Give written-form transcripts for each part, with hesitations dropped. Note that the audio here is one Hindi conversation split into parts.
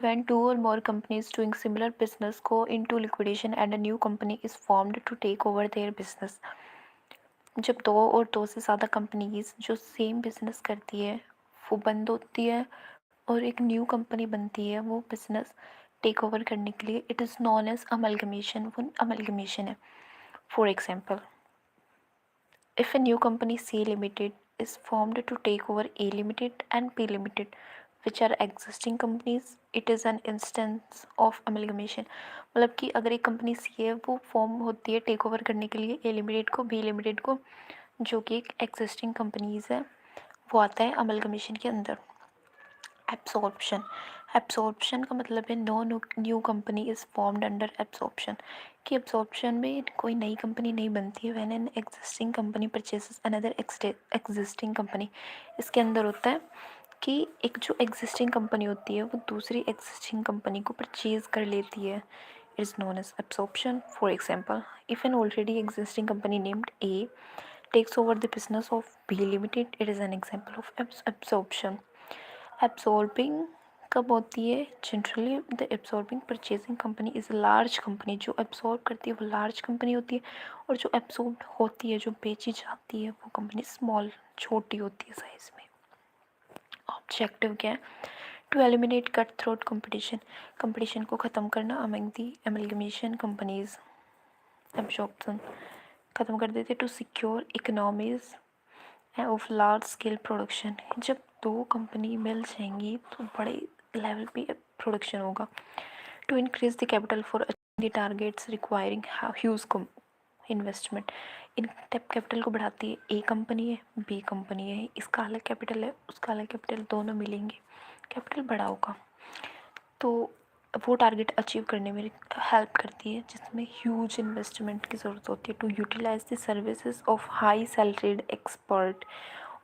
when two or more companies doing similar business go into liquidation and a new company is formed to take over their business. जब दो और दो से ज़्यादा कंपनीज जो सेम बिजनेस करती है वो बंद होती है और एक न्यू कंपनी बनती है वो बिजनेस टेक ओवर करने के लिए, it is known as amalgamation. वो अमलगमेशन है। For example, if a new company C Limited is formed to take over A Limited and P Limited, which are existing companies, it is an instance of amalgamation। मतलब कि अगर एक कंपनी सी है वो फॉर्म होती है टेक ओवर करने के लिए ए लिमिटेड को, बी लिमिटेड को, जो कि एक एग्जिस्टिंग कंपनीज है, वो आता है अमलगमेशन के अंदर। एब्सॉर्प्शन, एब्सॉर्प्शन का मतलब है no new company is formed under absorption. कि एब्सॉर्प्शन में कोई नई कंपनी नहीं बनती है। When an existing company purchases another existing company, इसके अंदर होता है कि एक जो एग्जिस्टिंग कंपनी होती है वो दूसरी एग्जिस्टिंग कंपनी को परचेज कर लेती है। It is known as absorption. For example, if an already existing company named A takes over the business of B Limited, it is an example of absorption। Absorbing कब होती है? Generally the absorbing purchasing company is large company. जो एब्जॉर्ब करती है वो लार्ज कंपनी होती है, और जो एब्जॉर्ब होती है, जो बेची जाती है, वो कंपनी स्मॉल, छोटी होती है साइज़ में। ऑब्जेक्टिव क्या है? To eliminate cut throat competition, competition को ख़त्म करना among the amalgamation companies. Absorption ख़त्म कर देते। To secure economies of large scale production, जब दो कंपनी मिल जाएंगी तो बड़े लेवल पे प्रोडक्शन होगा। To increase the capital for achieving the targets requiring huge investment, इन कैपिटल को बढ़ाती है। ए कंपनी है, बी कंपनी है, इसका अलग कैपिटल है, उसका अलग कैपिटल, दोनों मिलेंगे, कैपिटल बड़ा होगा, तो वो टारगेट अचीव करने में हेल्प करती है, जिसमें ह्यूज इन्वेस्टमेंट की ज़रूरत होती है। To utilise the services of high salaried expert,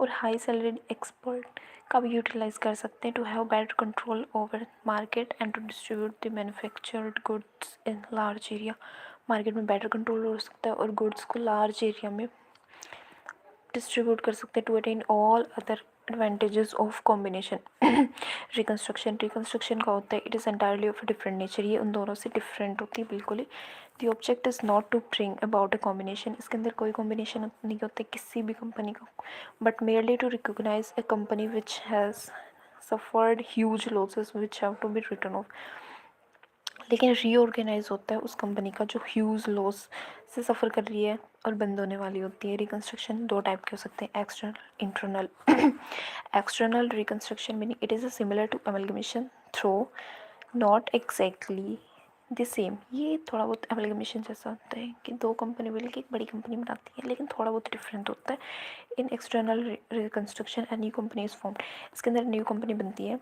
और हाई सैलरीड एक्सपर्ट का भी यूटिलाइज कर सकते हैं। To have better control over market and to distribute the manufactured goods in large area, market में बेटर कंट्रोल हो सकता है और गुड्स को लार्ज एरिया में डिस्ट्रीब्यूट कर सकते हैं। To attain all other advantages of combination. Reconstruction, reconstruction का होता है it is entirely of different nature, ये उन दोनों से डिफरेंट होती है बिल्कुल ही। The object is not to bring about a combination, इसके अंदर कोई कॉम्बिनेशन नहीं होता है किसी भी कंपनी का, but merely to recognise a company which has suffered huge losses which have to be written off. लेकिन रीऑर्गेनाइज होता है उस कंपनी का जो ह्यूज लॉस से सफ़र कर रही है और बंद होने वाली होती है। रिकन्स्ट्रक्शन दो टाइप के हो सकते हैं, external, internal. External reconstruction meaning it is similar to amalgamation though not exactly the same. ये थोड़ा बहुत अमलगमेशन जैसा होता है कि दो कंपनी मिलकर एक बड़ी कंपनी बनाती है, लेकिन थोड़ा बहुत डिफरेंट होता है। इन external reconstruction a new company is formed, इसके अंदर न्यू कंपनी बनती है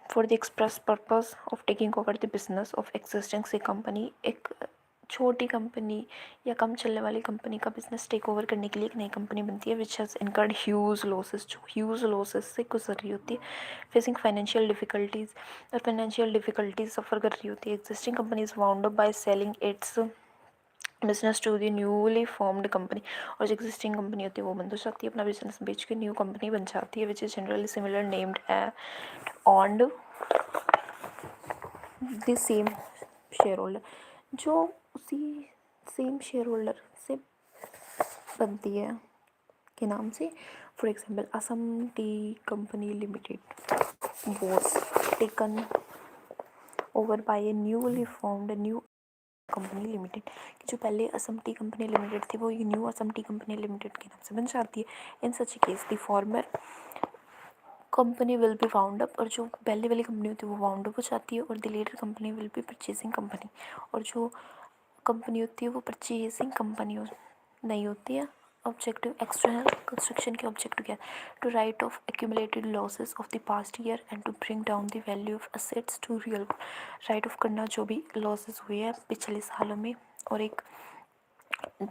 for the express purpose of taking over the business of existing से कंपनी। एक छोटी कंपनी या कम चलने वाली कंपनी का बिजनेस टेक ओवर करने के लिए एक नई कंपनी बनती है which has incurred huge losses, जो ह्यूज लॉसेस से गुजर रही होती है। फेसिंग फाइनेंशियल डिफिकल्टीज़, और फाइनेंशियल डिफिकल्टीज सफ़र कर रही होती है। Existing company is wound up by selling its business to the newly formed company, और जो एग्जिस्टिंग कंपनी होती है वो बंद हो जाती है, अपना बिजनेस बेच के न्यू कंपनी बन जाती है which is generally similar named on the same share holder, जो उसी सेम शेयर होल्डर से बनती है के नाम से। For example, Assam tea company limited was taken over by A newly formed new company limited, कि जो पहले असम टी कंपनी लिमिटेड थी वो ये new Assam tea company limited के नाम से बन जाती है। In such case the former company will be wound up, और जो पहले वाली कंपनी होती है वो वाउंड अप हो जाती है, और the latter company will be purchasing company, और जो कंपनी होती है वो परचेजिंग कंपनी नहीं होती है। ऑब्जेक्टिव, एक्सटर्नल कंस्ट्रक्शन के ऑब्जेक्टिव क्या है? To write off accumulated losses of the past year and to bring down the value of assets to real. Write off करना जो भी लॉसेस हुए हैं पिछले सालों में, और एक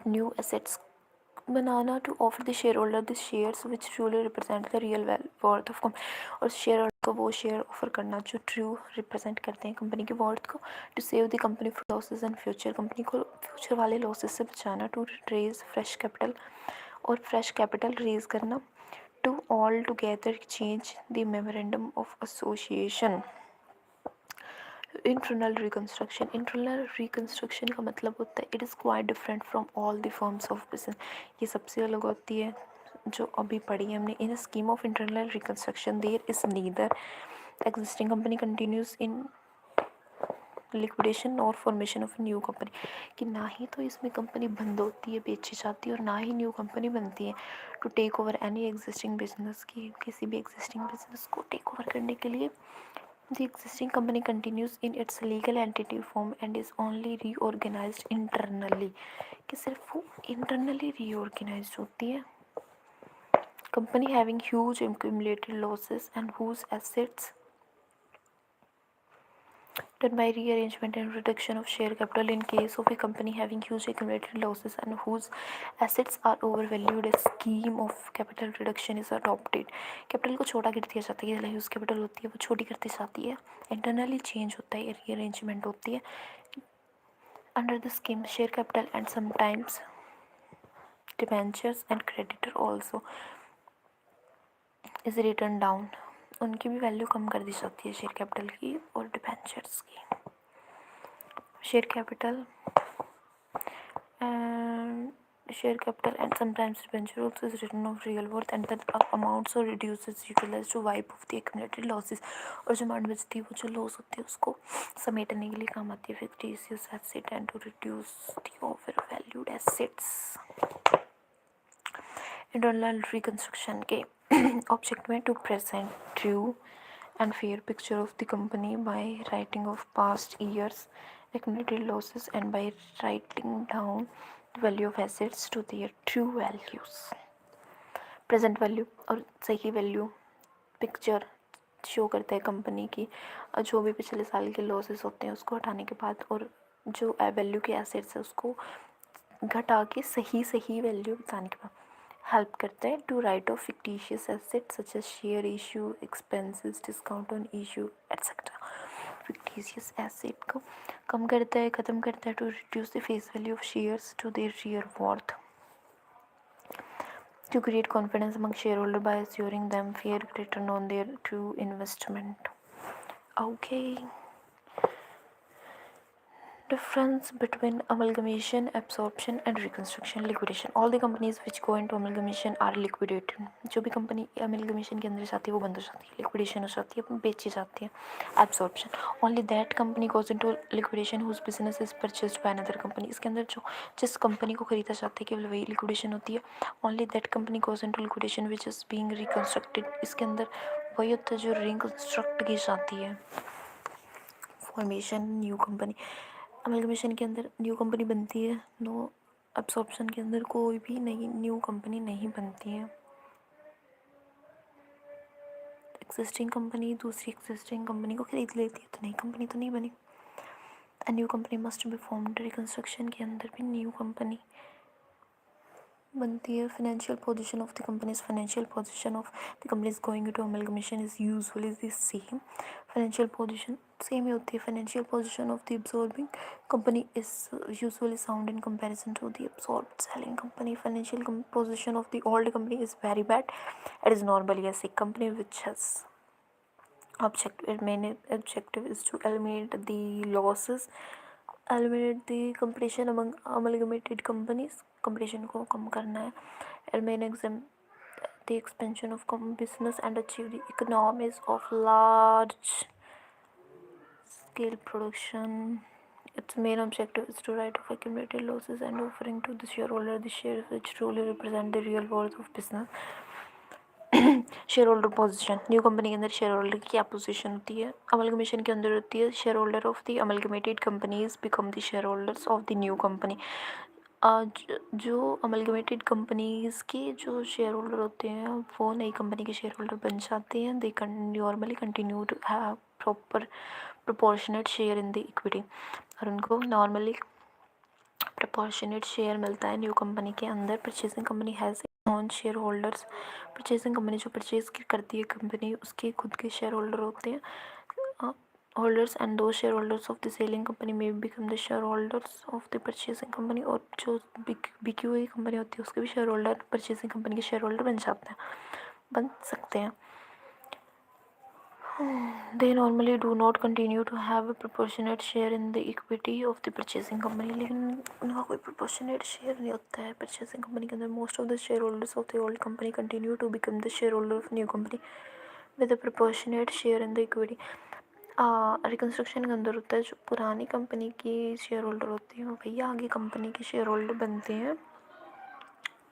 न्यू एसेट्स बनाना to offer the shareholder the shares which truly represent the real worth of company, और शेयर होल्डर को वो शेयर ऑफर करना जो ट्रू रिप्रेजेंट करते हैं कंपनी के वर्थ को। To save the company from losses and future, company को फ्यूचर वाले लॉसेस से बचाना। टू रेज फ्रेश कैपिटल, और फ्रेश कैपिटल रेज करना। To all together change the memorandum of association, internal reconstruction का मतलब होता है it is quite different from all the forms of business. ये सबसे अलग होती है जो अभी पढ़ी है हमने। In scheme of internal reconstruction there is neither existing company continues in liquidation और फॉर्मेशन ऑफ न्यू कंपनी, कि ना ही तो इसमें कंपनी बंद होती है, बेची जाती है, और ना ही न्यू कंपनी बनती है to take over any existing business की। किसी भी एग्जिस्टिंग बिजनेस को टेक ओवर करने के लिए the existing company continues in its legal entity form and is only reorganized internally, कि सिर्फ वो internally reorganized होती है। company having huge accumulated losses and whose assets done by rearrangement and reduction of share capital. In case of a company having huge accumulated losses and whose assets are overvalued, a scheme of capital reduction is adopted. Capital को छोटा कर दिया जाता है, यूज कैपिटल होती है वो छोटी करती जाती है, इंटरनली चेंज होता है, रीअरेंजमेंट होती है। Under the scheme share capital and sometimes debentures and creditor also is return down. उनकी भी वैल्यू कम कर दी जाती है शेयर कैपिटल की और डिबेंचर्स की। Share capital and sometimes debenture also is written of real worth and that amount so reduces utilized to wipe off the accumulated losses। और जो अमाउंट बचती है वो जो लॉस होती है उसको समेटने के लिए काम आती है fictitious asset and to reduce the overvalued assets। Internal reconstruction के ऑब्जेक्ट में to present true and fair picture of the company by writing of past years accumulated losses and by writing down the value of assets to their true values। present value और सही value पिक्चर शो करता है कंपनी की, जो भी पिछले साल के लॉसेस होते हैं उसको हटाने के बाद, और जो वैल्यू के एसेट्स है उसको घटा के सही वैल्यू बताने के बाद हेल्प करता है to write off fictitious asset such as share issue expenses discount on issue etcetera. Fictitious asset को कम करता है, ख़त्म करता है to reduce the face value of shares to their real worth, to create confidence among shareholders by assuring them fair return on their true investment। Okay. Difference between amalgamation, absorption and reconstruction, liquidation। all the companies which go into amalgamation are liquidated। जो भी कंपनी amalgamation के अंदर जाती है वो बंद हो जाती है, liquidation हो जाती है, बेची जाती है। absorption, only that company goes into liquidation whose business is purchased by another company। इसके अंदर जो जिस कंपनी को खरीदा जाता है केवल वही liquidation होती है। only that company goes into liquidation which is being reconstructed, इसके अंदर वही होता है जो reconstruct की जाती है। फॉर्मेशन न्यू कंपनी, अमलगमेशन के अंदर न्यू कंपनी बनती है, नो एब्सॉर्प्शन के अंदर कोई भी नई न्यू कंपनी नहीं बनती है। एग्जिस्टिंग कंपनी दूसरी एग्जिस्टिंग कंपनी को खरीद लेती है तो नई कंपनी तो नहीं बनी। New company must be formed, reconstruction के अंदर भी न्यू कंपनी बनती है। Financial position of the companies, financial position of the companies going to amalgamation is usually the same. Financial position same ही होती है। Financial position of the absorbing company is usually sound in comparison to the absorbed selling company. Financial position of the old company is very bad. It is normally a company which has main objective is to eliminate the losses, eliminate the competition among amalgamated companies, competition को कम करना है, eliminate the expansion of business and achieve the economies of large scale production। its main objective is to write off accumulated losses and offering to the shareholder the shares which truly represent the real worth of business। Share holder position, new company के अंदर शेयर होल्डर की क्या पोजीशन होती है? अमलगमेशन के अंदर होती है share holder of the amalgamated companies become the share holders of the new company. जो अमलगमेटेड कंपनीज के जो शेयर होल्डर होते हैं वो नई कंपनी के शेयर होल्डर बन जाते हैं। They normally continue to have proper proportionate share in the equity, और उनको नॉर्मली प्रोपोर्शनेट शेयर मिलता है न्यू कंपनी के अंदर। Purchasing company has on share holders, purchasing company जो परचेज करती है कंपनी उसके खुद के शेयर होल्डर होते हैं होल्डर्स, एंड दो share holders of the selling company में become the share holders of the purchasing company. और जो बिकी हुई कंपनी होती है उसके भी शेयर होल्डर परचेजिंग कंपनी के शेयर होल्डर बन सकते हैं। they normally do not continue to have a proportionate share in the equity of the purchasing company. लेकिन उनका कोई proportionate share नहीं होता है purchasing company के अंदर. Most of the shareholders of the old company continue to become the shareholder of new company with a proportionate share in the equity. Reconstruction के अंदर होता है जो पुरानी कंपनी की शेयर होल्डर होती हैं वो भैया आगे कंपनी के शेयर होल्डर बनते हैं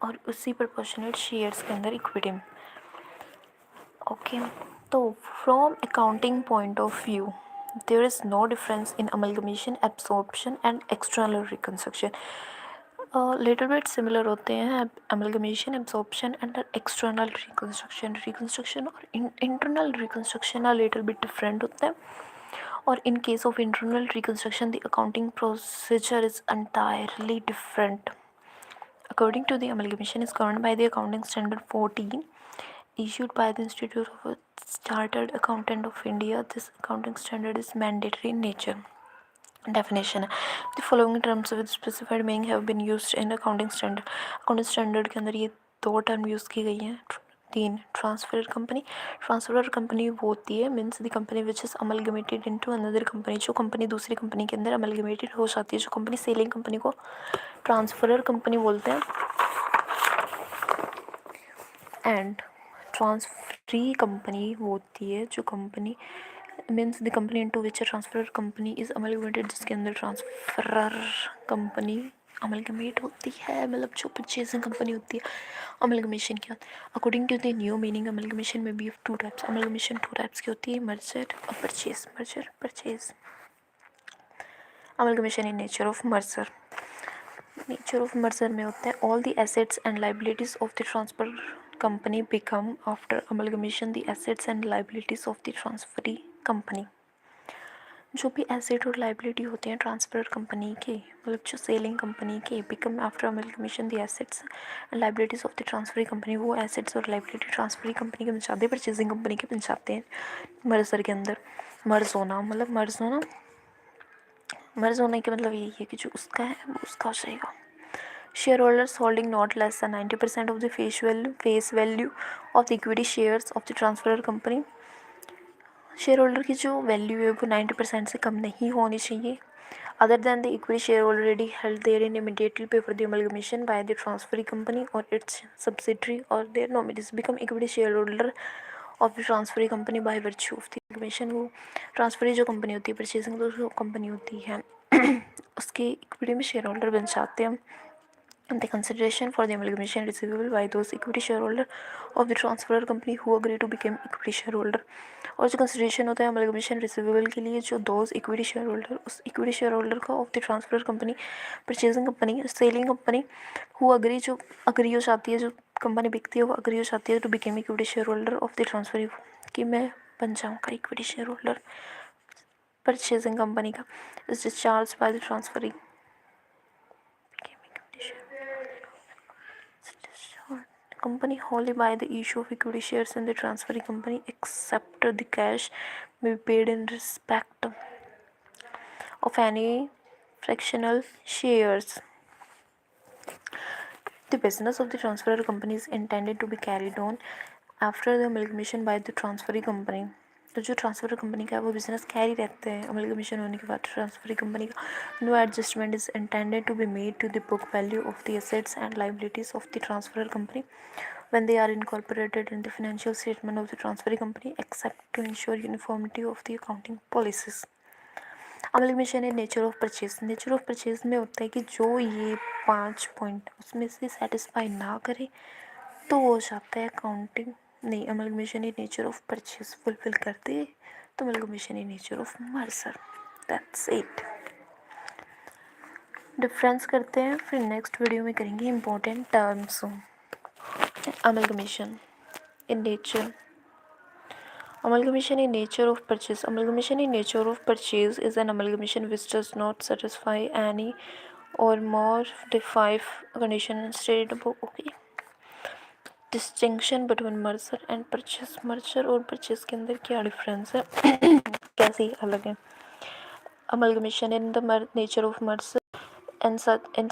और उसी प्रपोर्शनेट शेयर्स के अंदर इक्विटी में. ओके, तो from accounting point of view there is no difference in amalgamation, absorption and external reconstruction. Little bit similar होते हैं amalgamation, absorption and external reconstruction. Reconstruction और internal reconstruction little bit different होते हैं. और in case of internal reconstruction the accounting procedure is entirely different. According to the amalgamation is governed by the accounting standard 14 issued by the Institute of a Chartered Accountant of India. This accounting standard is mandatory in nature. Definition है the following terms with specified meaning have been used in accounting standard. accounting standard के अंदर ये दो टर्म यूज़ की गई हैं. 3 ट्रांसफर कंपनी. ट्रांसफर कंपनी वो होती है means the company which is amalgamated into another company. जो कंपनी दूसरी कंपनी के अंदर अमलगमेटेड हो जाती है. जो कंपनी सेलिंग कंपनी को ट्रांसफरर कंपनी बोलते हैं. एंड ट्रांसफरी कंपनी वो होती है जो company means the company into which transferor company is amalgamated जिसके अंदर ट्रांसफरर कंपनी अमलगमेट होती है. मतलब जो परचेजिंग कंपनी होती है अमलगमेशन के. According to the new meaning amalgamation में be of 2 types. Amalgamation 2 types की होती है मर्जर और purchase. Merger purchase. Amalgamation in nature of merger. Nature of merger में होता है all the assets and liabilities of the transfer company become after amalgamation the assets and liabilities of the transferee company. जो भी एसेट और लाइबिलिटी होते हैं ट्रांसफर कंपनी के मतलब जो सेलिंग कंपनी के become after amalgamation the assets and liabilities of the transferee company. वो एसेट्स और लाइबिलिटी ट्रांसफरी कंपनी के बन जाते हैं परचेजिंग कंपनी के बन जाते हैं मर्जर के अंदर. मर्ज होना मतलब मर्ज होना. मर्ज होने के मतलब यही है कि जो उसका है वो उसका हो जाएगा. Share holders holding not less than 90% of the face value of the equity shares of the transfer company. Share holder की जो वैल्यू है वो 90% से कम नहीं होनी चाहिए. Other than the equity share already held therein immediately before the amalgamation by the transferee company और इट्स सब्सिडरी और their nominees become equity share holder of the transferee company by virtue of the amalgamation. वो ट्रांसफरी जो कंपनी होती है परचेजिंग जो कंपनी होती है उसके इक्विटी में शेयर होल्डर बन जाते हैं. The consideration for the amalgamation receivable by those equity shareholder of the transferor company who agree to become equity shareholder. और जो कंसिडरेशन होता है अमलगमेशन रिसीवेबल के लिए जो दोज इक्विटी शेयर होल्डर उस इक्विटी शेयर होल्डर का of the transfer company purchasing company selling company who agree जो अग्री हो जाती है जो कंपनी बिकती है वो अग्री हो जाती है to become equity share holder of the transfer कि मैं बन जाऊँगा equity share holder purchasing company का. Is discharge by the transferring company wholly by the issue of equity shares in the transferring company except the cash may be paid in respect of any fractional shares. The business of the transferor company is intended to be carried on after the amalgamation by the transferring company. तो जो ट्रांसफर कंपनी का है वो बिजनेस कैरी रहते हैं अमलगमेशन होने के बाद ट्रांसफर कंपनी का. No adjustment is intended to be made to the book value of the assets and liabilities of the transfer company when they are incorporated in the financial statement of the transferring company except to ensure uniformity of the accounting policies. Amalgamation है nature of purchase. Nature of purchase में होता है कि जो ये 5 पॉइंट उसमें से सेटिस्फाई ना करे तो हो जाता है अकाउंटिंग नहीं अमलगमेशन है नेचर ऑफ परचेज फुलफिल करते तो अमलगमेशन है nature of merger. That's it. Difference करते हैं फिर नेक्स्ट वीडियो में करेंगे important terms. Amalgamation in nature. Amalgamation in nature of purchase. Amalgamation in nature of purchase is an amalgamation which does not satisfy any or more of the 5 conditions stated above. Okay. Distinction between merger and purchase. Merger और purchase के अंदर क्या डिफरेंस है कैसे अलग है. Amalgamation in the nature of merger In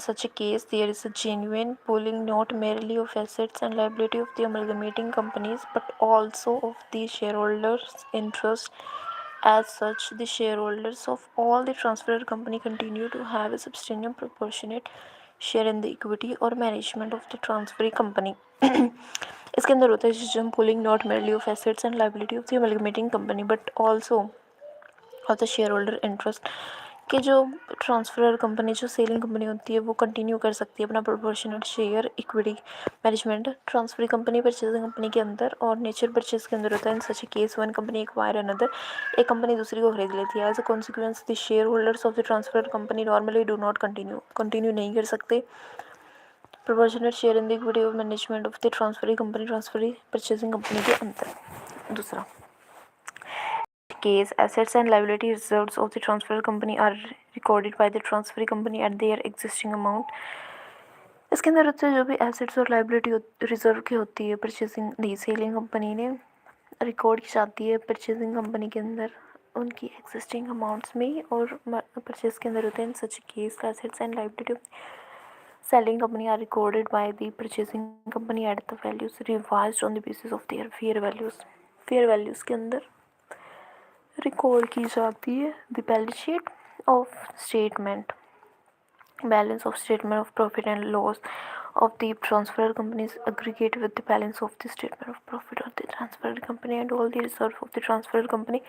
such a case, there is a genuine pooling not merely of assets and liability of the amalgamating companies, but also of the shareholders' interest. As such, the shareholders of all the transferred company continue to have a substantial proportionate share in the equity or management of the transferring company. इसके अंदर होता है decision pooling not merely of assets and liability of the amalgamating company, but also of the shareholder interest. कि जो ट्रांसफर कंपनी जो सेलिंग कंपनी होती है वो कंटिन्यू कर सकती है अपना proportional share equity management transfer company purchasing company के अंदर, और नेचर परचेज के अंदर होता है in such case one company acquire another, एक कंपनी दूसरी को खरीद लेती है। As a consequence the share holders of the transfer company normally do not continue नहीं कर सकते proportional share in the equity of management of the transfer purchasing company के अंदर। दूसरा case, assets and liability reserves of the transfer company are recorded by the transferring company at their existing amount. इसके अंदर होता है जो भी एसेट्स और लाइबिलिटी रिजर्व की होती है परचेजिंग नहीं सेलिंग कंपनी ने रिकॉर्ड की जाती है परचेजिंग कंपनी के अंदर उनकी एग्जिस्टिंग अमाउंट्स में, और परचेज के अंदर होते हैं such case assets and liability of selling company are recorded by the purchasing company at the values revised on the basis of their fair values के अंदर रिकॉर्ड की जाती है the balance of statement of profit and loss of the transfer companies aggregate with the balance of the statement of profit of the transferred company, and all the reserves of the transferred company,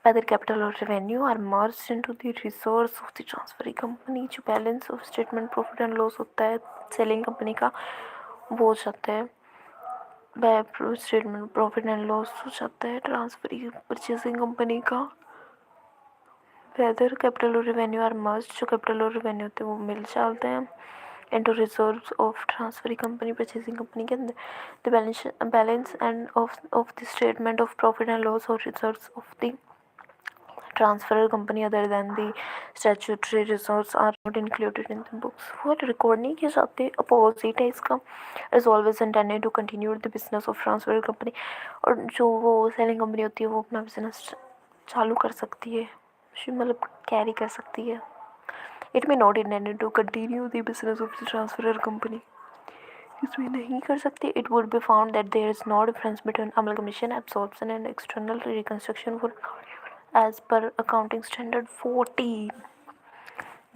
whether capital or revenue, are merged into the reserves of the transferring company. जो balance of statement profit and loss होता है selling company का वो हो जाता है स्टेटमेंट प्रॉफिट एंड लॉस हो जाता है ट्रांसफर परचेजिंग कंपनी का। वेदर कैपिटल और रेवेन्यू आर मर्ज्ड, जो कैपिटल और रेवेन्यू होते हैं वो मिल जाते हैं into reserves of transferring company purchasing company के अंदर। The balance and of the statement of profit and loss और reserves of the transfer company other than the statutory reserves are not included in the books. वो रिकॉर्ड नहीं किए जाते, अपोजिट है इसका। Is always intended to continue the business of transfer company, और जो वो सेलिंग कंपनी होती है वो अपना बिजनेस चालू कर सकती है, मतलब कैरी कर सकती है। It may not intended to continue the business of the transfer company, इसमें नहीं कर सकते। It would be found that there is no difference between amalgamation absorption and external reconstruction for as per accounting standard 14।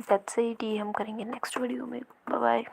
That's it, ये हम करेंगे नेक्स्ट वीडियो में। Bye bye.